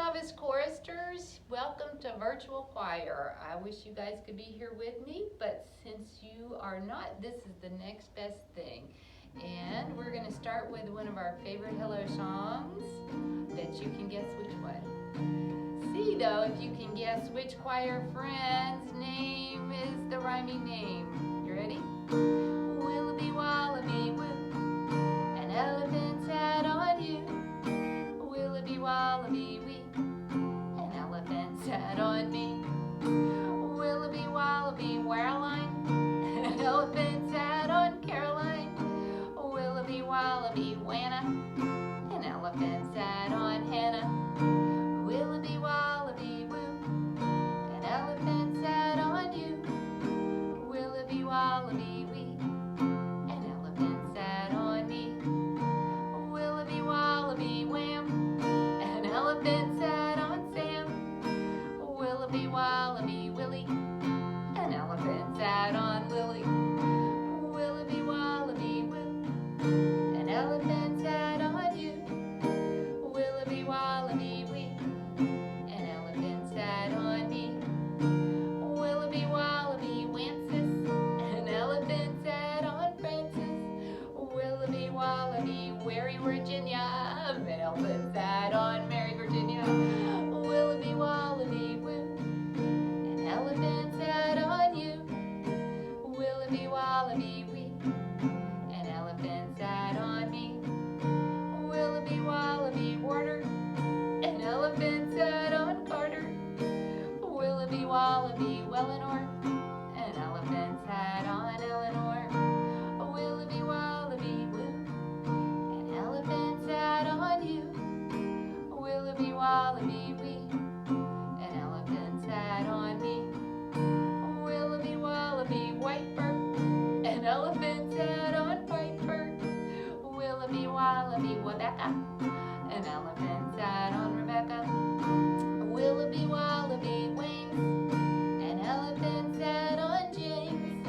Novice Choristers. Welcome to Virtual Choir. I wish you guys could be here with me, but since you are not, this is the next best thing. And we're going to start with one of our favorite Hello songs. Bet you can guess which one. See though if you can guess which choir friend's name is the rhyming name. You ready? Willoughby Wallaby Woo, an elephant's hat on you. Willoughby Wallaby Wee, an elephant sat on me. Willoughby Wallaby Caroline, an elephant sat on Caroline. Willoughby Wallaby Wanna, an elephant sat on Hannah. Willoughby Wallaby Woo, an elephant sat on you. Willoughby Wallaby Wee, an elephant sat on me. Willoughby Wallaby Wham, an elephant sat on Sam. Willoughby Wallaby Willie, an elephant sat on Lily. Willoughby Wallaby Woo, an elephant sat on you. Willoughby Wallaby Wee, an elephant sat on me. Willoughby Wallaby Wancis, an elephant sat on Francis. Willoughby Wallaby Wary Virginia, an elephant sat on Mary Virginia. Willoughby Wallaby Woo, an elephant sat on you. Willoughby Wallaby Wee, an elephant sat on me. Willoughby Wallaby Warder, an elephant sat on Carter. Willoughby Wallaby Wellinor, an elephant sat on Eleanor. Willoughby Wallaby Woo, an elephant sat on you. Willoughby Wallaby Wee, an elephant sat on me. Willoughby Wallaby Wiper, an elephant sat on Piper. Willoughby Wallaby Rebecca, an elephant sat on Rebecca. Willoughby Wallaby Wames, an elephant sat on James.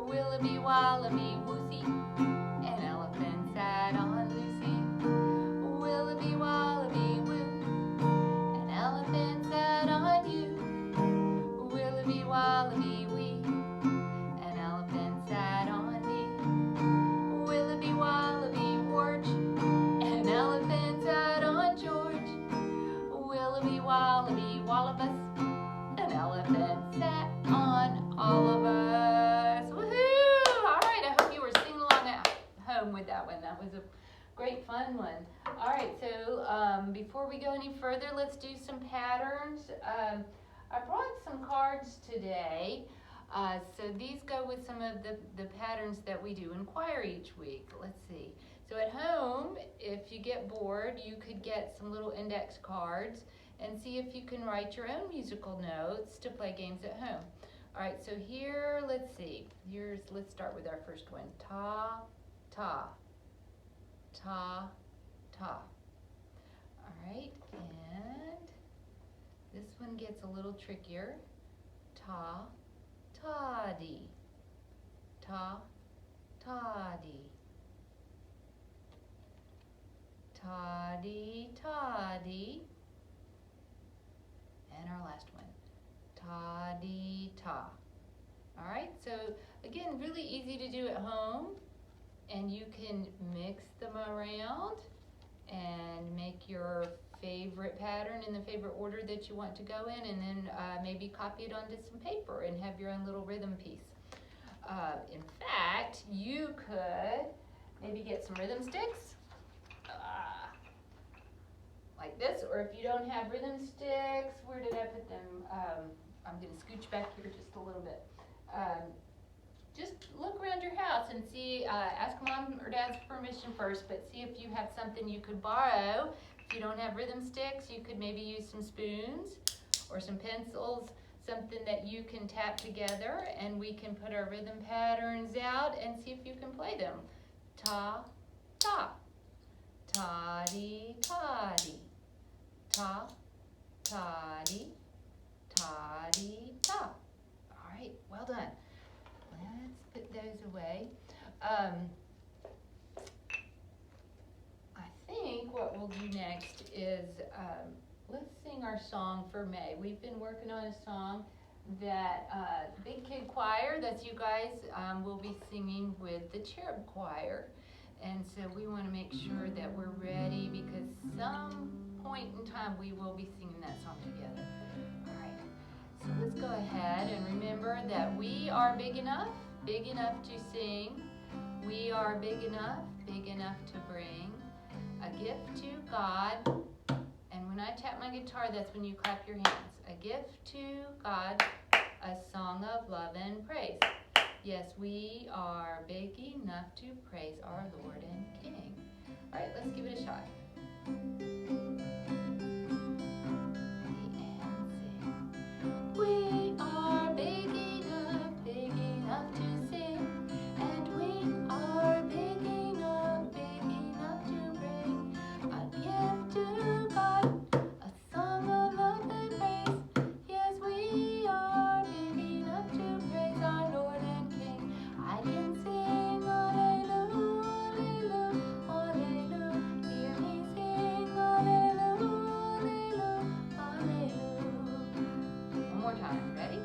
Willoughby Wallaby Woosie, an elephant sat on Lucy. Willoughby Wallaby Woo, an elephant sat on you. Willoughby Wallaby Wee, an elephant sat on me. Willoughby Wallaby Warge, an elephant sat on George. Willoughby Wallaby Wallabus, an elephant sat on all of us. Woohoo! All right, I hope you were singing along at home with that one. That was a great fun one. All right, so before we go any further, let's do some patterns. I brought some cards today. So these go with some of the patterns that we do in choir each week. Let's see. So at home, if you get bored, you could get some little index cards and see if you can write your own musical notes to play games at home. All right, so here, let's see. Let's start with our first one. Ta, ta, ta, ta. All right, and this one gets a little trickier. Ta, ta-dee, ta, ta-dee. Ta-dee, ta-dee. And our last one, ta-dee, ta. All right, so again, really easy to do at home, and you can mix them around and make your favorite pattern in the favorite order that you want to go in, and then maybe copy it onto some paper and have your own little rhythm piece. In fact, you could maybe get some rhythm sticks, like this, or if you don't have rhythm sticks, where did I put them? I'm going to scooch back here just a little bit. Just look around your house and see, ask mom or dad's permission first, but see if you have something you could borrow. If you don't have rhythm sticks, you could maybe use some spoons or some pencils, something that you can tap together, and we can put our rhythm patterns out and see if you can play them. Ta, ta, ta-dee, ta-dee, ta, ta-dee, ta-dee, ta. All right, well done. Let's put those away. I think what we'll do next is let's sing our song for May. We've been working on a song that Big Kid Choir, that's you guys, will be singing with the Cherub Choir. And so we want to make sure that we're ready because some point in time we will be singing that song together. All right, so let's go ahead and remember that we are big enough to sing. We are big enough to bring a gift to God. And when I tap my guitar, that's when you clap your hands. A gift to God, a song of love and praise. Yes, we are big enough to praise our Lord and King. All right, let's give it a shot. And sing. We are big enough to sing. And we are big enough to bring a gift to God, a song of love and praise. Yes, we are big enough to praise our Lord and King. I can sing hallelujah, hallelujah, hallelujah. Hear me sing hallelujah, hallelujah, hallelujah. One more time, ready?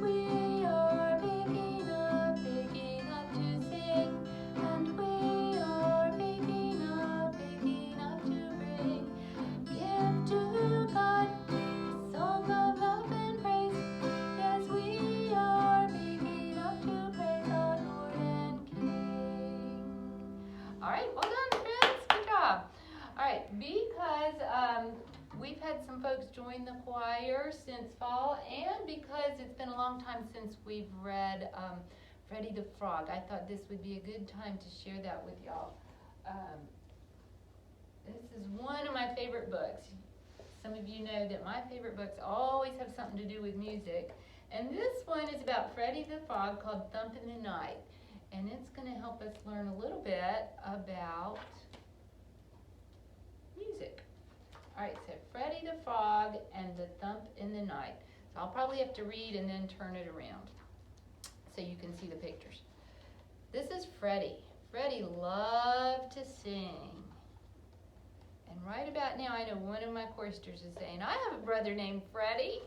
We are big enough to sing, and we are big enough to bring gift to God, a song of love and praise. Yes, we are big enough to praise our Lord and King. All right, well done, friends. Good job. All right, because we've had some folks join the choir since fall, and because it's been a long time since we've read Freddie the Frog, I thought this would be a good time to share that with y'all. This is one of my favorite books. Some of you know that my favorite books always have something to do with music. And this one is about Freddie the Frog called Thump in the Night. And it's going to help us learn a little bit about music. All right, so Freddie the Frog and the Thump in the Night. So I'll probably have to read and then turn it around so you can see the pictures. This is Freddie. Freddie loved to sing. And right about now, I know one of my choristers is saying, I have a brother named Freddie.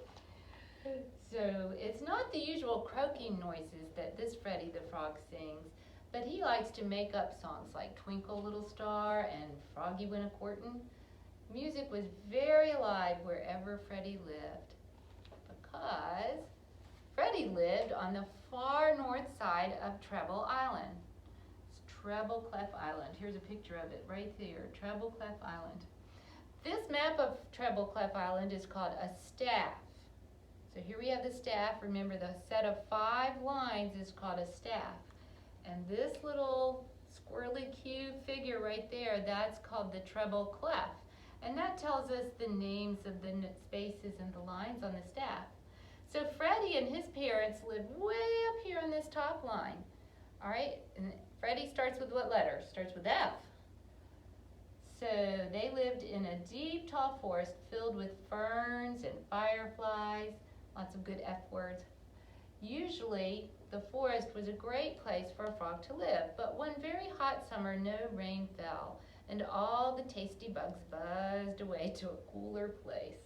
So it's not the usual croaking noises that this Freddie the Frog sings, but he likes to make up songs like Twinkle Little Star and Froggy Went A-Courtin'. Music was very alive wherever Freddie lived because Freddie lived on the far north side of Treble Island. Treble Clef Island. Here's a picture of it right there, Treble Clef Island. This map of Treble Clef Island is called a staff. So here we have the staff. Remember, the set of 5 lines is called a staff. And this little squirrely cube figure right there, that's called the treble clef. And that tells us the names of the spaces and the lines on the staff. So Freddie and his parents lived way up here on this top line. All right, and Freddie starts with what letter? Starts with F. So they lived in a deep, tall forest filled with ferns and fireflies, lots of good F words. Usually, the forest was a great place for a frog to live, but one very hot summer, no rain fell, and all the tasty bugs buzzed away to a cooler place.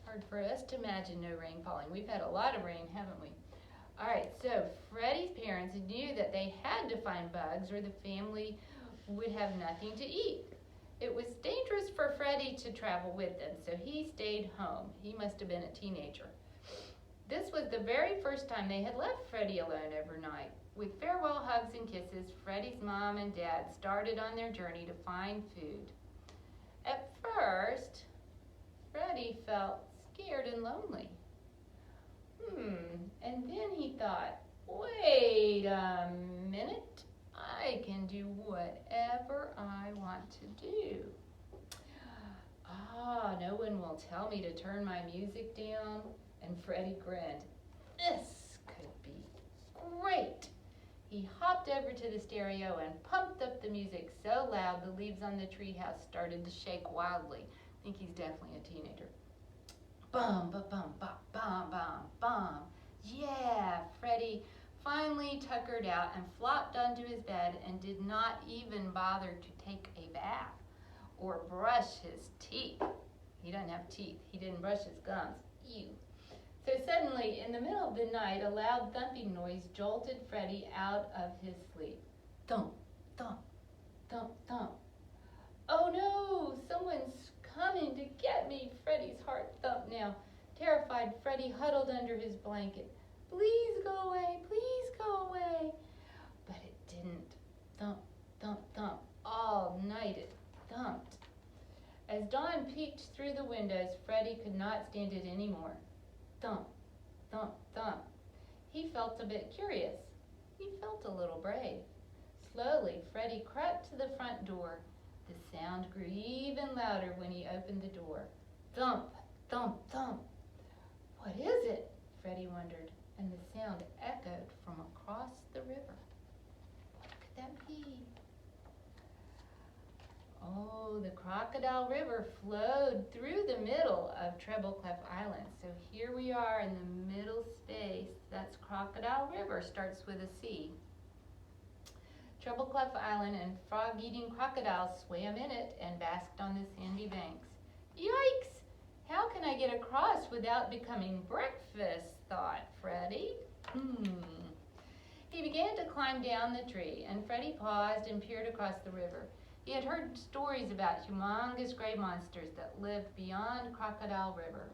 Hard for us to imagine no rain falling. We've had a lot of rain, haven't we? All right, so Freddie's parents knew that they had to find bugs or the family would have nothing to eat. It was dangerous for Freddie to travel with them, so he stayed home. He must have been a teenager. This was the very first time they had left Freddie alone overnight. With farewell hugs and kisses, Freddie's mom and dad started on their journey to find food. At first, Freddie felt scared and lonely. And then he thought, wait a minute, I can do whatever I want to do. No one will tell me to turn my music down. And Freddie grinned. This could be great. He hopped over to the stereo and pumped up the music so loud the leaves on the treehouse started to shake wildly. I think he's definitely a teenager. Bum, ba, bum, ba, bum, bum, bum. Yeah, Freddie finally tuckered out and flopped onto his bed and did not even bother to take a bath or brush his teeth. He doesn't have teeth. He didn't brush his gums. Ew. So suddenly, in the middle of the night, a loud thumping noise jolted Freddie out of his sleep. Thump, thump, thump, thump. Oh no, someone's coming to get me. Freddie's heart thumped now. Terrified, Freddie huddled under his blanket. Please go away, please go away. But it didn't. Thump, thump, thump. All night it thumped. As dawn peeked through the windows, Freddie could not stand it anymore. Thump, thump, thump. He felt a bit curious. He felt a little brave. Slowly, Freddie crept to the front door. The sound grew even louder when he opened the door. Thump, thump, thump. What is it? Freddie wondered, and the sound echoed from across the river. What could that be? Oh, the Crocodile River flowed through the middle of Treble Clef Island. So here we are in the middle space. That's Crocodile River, starts with a C. Treble Clef Island and frog-eating crocodiles swam in it and basked on the sandy banks. Yikes! How can I get across without becoming breakfast? Thought Freddie. He began to climb down the tree, and Freddie paused and peered across the river. He had heard stories about humongous gray monsters that lived beyond Crocodile River.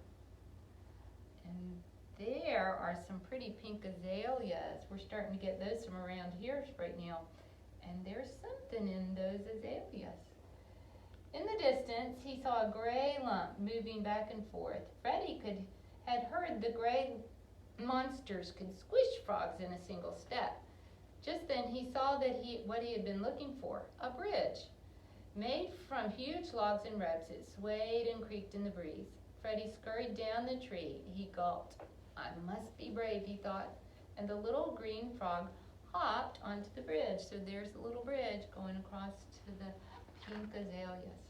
And there are some pretty pink azaleas. We're starting to get those from around here right now. And there's something in those azaleas. In the distance, he saw a gray lump moving back and forth. Freddie had heard the gray monsters could squish frogs in a single step. Just then he saw what he had been looking for, a bridge. Made from huge logs and ropes, it swayed and creaked in the breeze. Freddie scurried down the tree. He gulped. I must be brave, he thought. And the little green frog hopped onto the bridge. So there's the little bridge going across to the pink azaleas.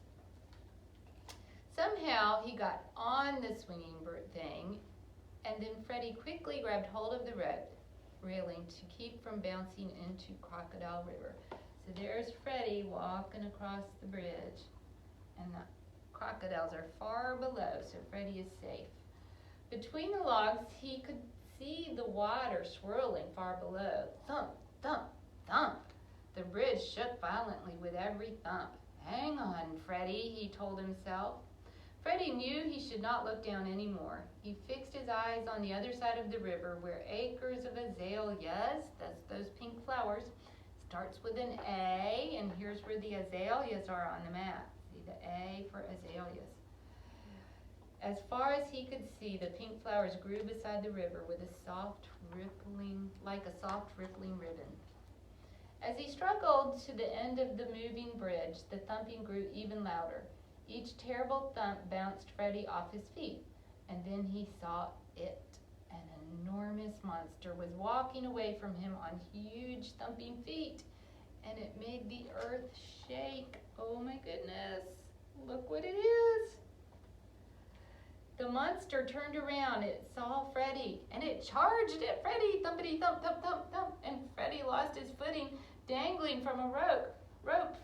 Somehow he got on the swinging thing, and then Freddie quickly grabbed hold of the rope railing to keep from bouncing into Crocodile River. So there's Freddie walking across the bridge, and the crocodiles are far below, so Freddie is safe. Between the logs, he could see the water swirling far below. Thump, thump, thump. The bridge shook violently with every thump. Hang on, Freddie, he told himself. Freddie knew he should not look down anymore. He fixed his eyes on the other side of the river where acres of azaleas, that's those pink flowers, starts with an A, and here's where the azaleas are on the map. See the A for azaleas. As far as he could see, the pink flowers grew beside the river with a soft rippling ribbon. As he struggled to the end of the moving bridge, the thumping grew even louder. Each terrible thump bounced Freddie off his feet, and then he saw it. An enormous monster was walking away from him on huge thumping feet, and it made the earth shake. Oh my goodness, look what it is. The monster turned around, it saw Freddie, and it charged at Freddie, thumpity thump, thump, thump, thump, and Freddie lost his footing, dangling from a rope.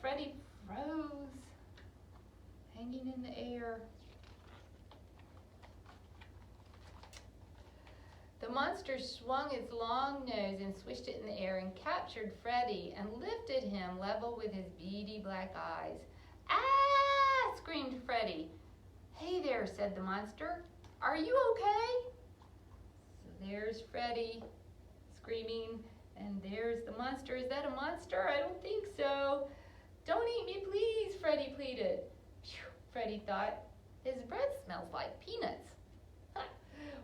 Freddie froze, hanging in the air. The monster swung its long nose and swished it in the air and captured Freddie and lifted him level with his beady black eyes. Ah! Screamed Freddie. Hey there, said the monster. Are you okay? So there's Freddie screaming, and there's the monster. Is that a monster? I don't think so. Don't eat me, please, Freddie pleaded. Phew, Freddie thought. His breath smells like peanuts.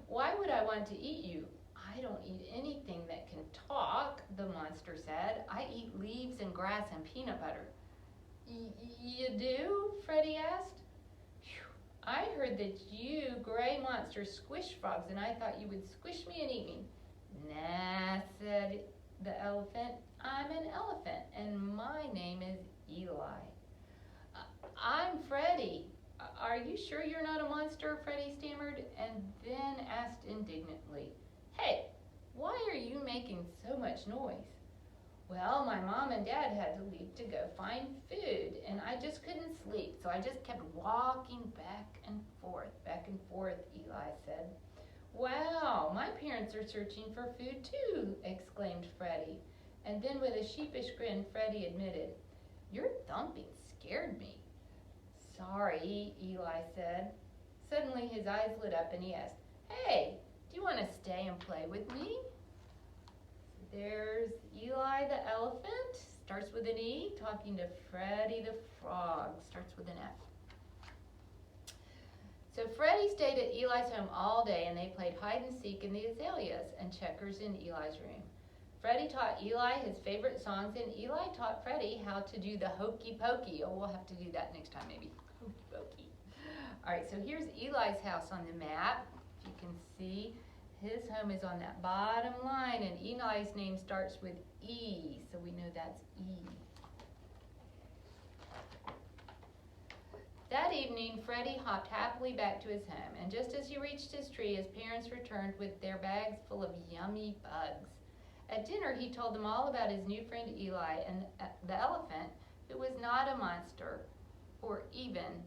Why would I want to eat you? I don't eat anything that can talk, the monster said. I eat leaves and grass and peanut butter. You do? Freddie asked. I heard that you gray monsters squish frogs, and I thought you would squish me and eat me. Nah, said the elephant. I'm an elephant, and my name is Eli. I'm Freddie. Are you sure you're not a monster? Freddie stammered, and then asked indignantly, Hey, why are you making so much noise? Well, my mom and dad had to leave to go find food, and I just couldn't sleep, so I just kept walking back and forth, Eli said. Wow, my parents are searching for food too, exclaimed Freddie. And then with a sheepish grin, Freddie admitted, your thumping scared me. Sorry, Eli said. Suddenly his eyes lit up and he asked, hey, do you want to stay and play with me? There's Eli the elephant, starts with an E, talking to Freddie the frog, starts with an F. So Freddie stayed at Eli's home all day and they played hide and seek in the azaleas and checkers in Eli's room. Freddie taught Eli his favorite songs and Eli taught Freddie how to do the hokey pokey. Oh, we'll have to do that next time maybe. Hokey pokey. All right, so here's Eli's house on the map. If you can see, his home is on that bottom line and Eli's name starts with E, so we know that's E. That evening, Freddie hopped happily back to his home, and just as he reached his tree, his parents returned with their bags full of yummy bugs. At dinner, he told them all about his new friend Eli and the elephant, who was not a monster, or even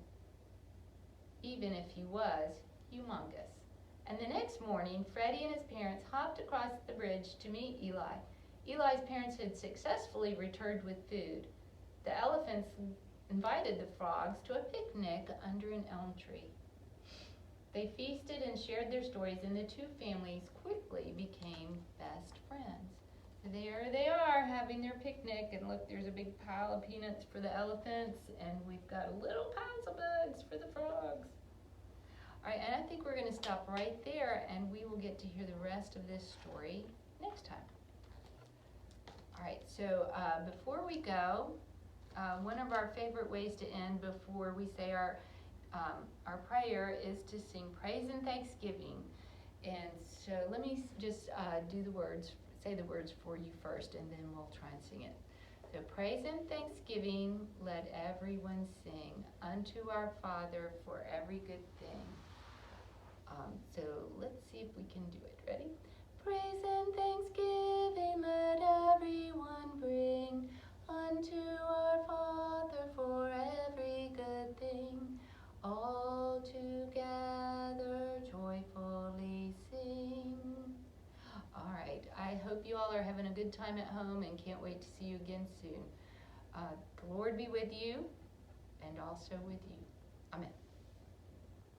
if he was, humongous. And the next morning, Freddie and his parents hopped across the bridge to meet Eli. Eli's parents had successfully returned with food. The elephants invited the frogs to a picnic under an elm tree. They feasted and shared their stories, and the two families quickly became best friends. There they are having their picnic, and look, there's a big pile of peanuts for the elephants, and we've got little piles of bugs for the frogs. All right, and I think we're going to stop right there, and we will get to hear the rest of this story next time. All right, so before we go, one of our favorite ways to end before we say our prayer is to sing praise and thanksgiving. And so let me just say the words for you first, and then we'll try and sing it. So praise and thanksgiving, let everyone sing unto our Father for every good thing. So let's see if we can do it. Ready? Praise and thanksgiving, let everyone bring unto our Father for every good thing. All together joyfully sing. All right, I hope you all are having a good time at home and can't wait to see you again soon. The Lord be with you and also with you. Amen.